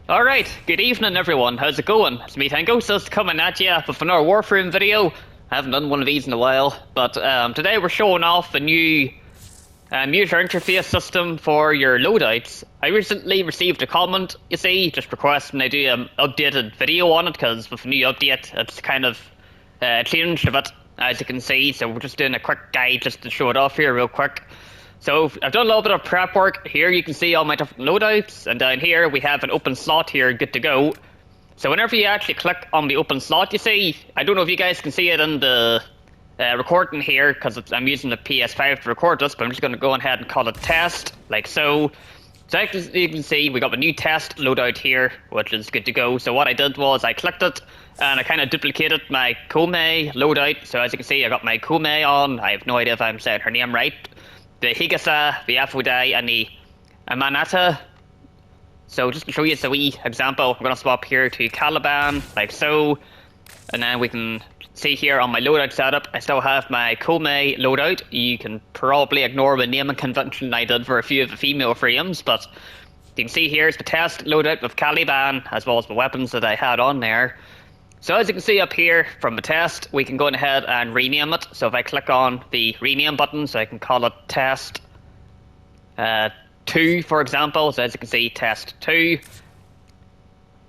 Alright, good evening everyone, how's it going? It's me Tango, just coming at you with another Warframe video. I haven't done one of these in a while, but today we're showing off a new user interface system for your loadouts. I recently received a comment, you see, just requesting I do an updated video on it, because with a new update it's kind of changed a bit, as you can see, so we're just doing a quick guide just to show it off here real quick. So I've done a little bit of prep work. Here you can see all my different loadouts, and down here we have an open slot here, good to go. So whenever you actually click on the open slot, you see, I don't know if you guys can see it in the recording here, because I'm using the PS5 to record this, but I'm just going to go ahead and call it test, like so. So as you can see, we got a new test loadout here, which is good to go. So what I did was I clicked it, and I kind of duplicated my Kome loadout. So as you can see, I got my Kome on. I have no idea if I'm saying her name right. The Higasa, the Afudai, and the Amanata. So just to show you a wee example, I'm going to swap here to Caliban, like so. And then we can see here on my loadout setup, I still have my Kome loadout. You can probably ignore the naming convention I did for a few of the female frames, but you can see here's the test loadout with Caliban, as well as the weapons that I had on there. So as you can see up here from the test, we can go ahead and rename it. So if I click on the rename button, so I can call it test 2, for example. So as you can see, test 2.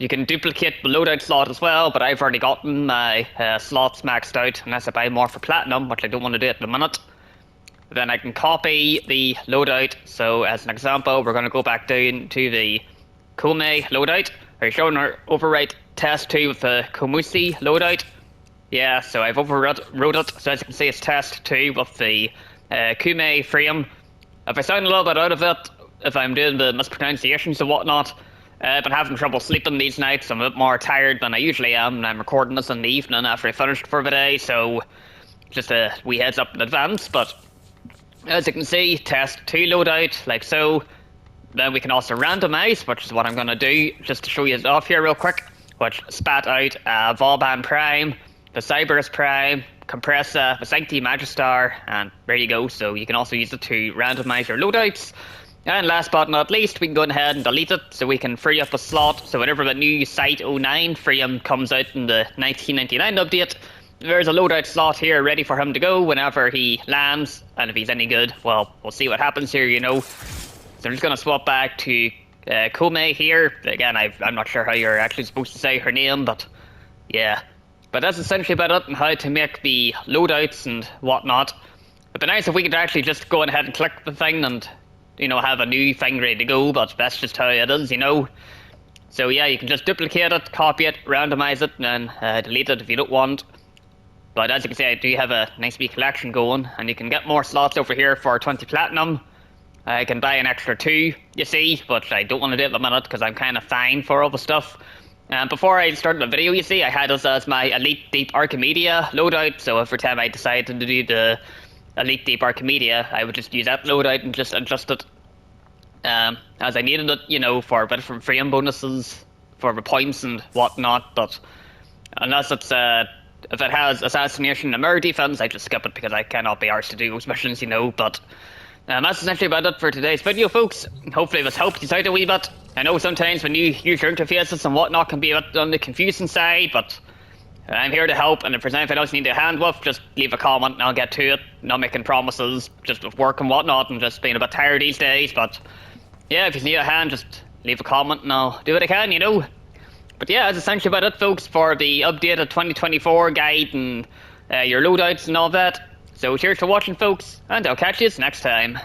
You can duplicate the loadout slot as well, but I've already gotten my slots maxed out, unless I buy more for platinum, which I don't want to do at the minute. Then I can copy the loadout. So as an example, we're going to go back down to the Kome loadout. Are you showing our overwrite test 2 with the Komusi loadout? Yeah, so I've overwrote it. So as you can see, it's test 2 with the Kume frame. If I sound a little bit out of it, if I'm doing the mispronunciations and whatnot, I've been having trouble sleeping these nights. I'm a bit more tired than I usually am, and I'm recording this in the evening after I finished for the day, so just a wee heads up in advance. But as you can see, test 2 loadout, like so. Then we can also randomize, which is what I'm going to do, just to show you it off here real quick, which spat out Volban Prime, the Cyberus Prime, Compressa, the Sancti Magistar, and there you go. So you can also use it to randomize your loadouts. And last but not least, we can go ahead and delete it, so we can free up a slot. So whenever the new Site 09 frame comes out in the 1999 update, there's a loadout slot here ready for him to go whenever he lands. And if he's any good, well, we'll see what happens here, you know. So I'm just going to swap back to Kome here. Again, I'm not sure how you're actually supposed to say her name, but yeah. But that's essentially about it, and how to make the loadouts and whatnot. It'd be nice if we could actually just go ahead and click the thing and, you know, have a new thing ready to go, but that's just how it is, you know. So yeah, you can just duplicate it, copy it, randomize it, and then delete it if you don't want. But as you can see, I do have a nice wee collection going, and you can get more slots over here for 20 platinum. I can buy an extra 2, you see, but I don't want to do it at the minute because I'm kind of fine for all the stuff. Before I started the video, you see, I had this as my Elite Deep Archimedia loadout, so every time I decided to do the Elite Deep Archimedia, I would just use that loadout and just adjust it as I needed it, you know, for a bit of frame bonuses, for the points and whatnot. But unless it's if it has Assassination and Mirror Defense, I just skip it because I cannot be arsed to do those missions, you know. But that's essentially about it for today's video, folks. Hopefully this helped you out a wee bit. I know sometimes when new user interfaces and whatnot can be a bit on the confusing side, but I'm here to help, and if there's anything else you need a hand with, just leave a comment and I'll get to it. Not making promises, just with work and whatnot, and just being a bit tired these days, but yeah, if you need a hand, just leave a comment and I'll do what I can, you know. But yeah, that's essentially about it, folks, for the updated 2024 guide and your loadouts and all that. So cheers for watching, folks, and I'll catch you next time.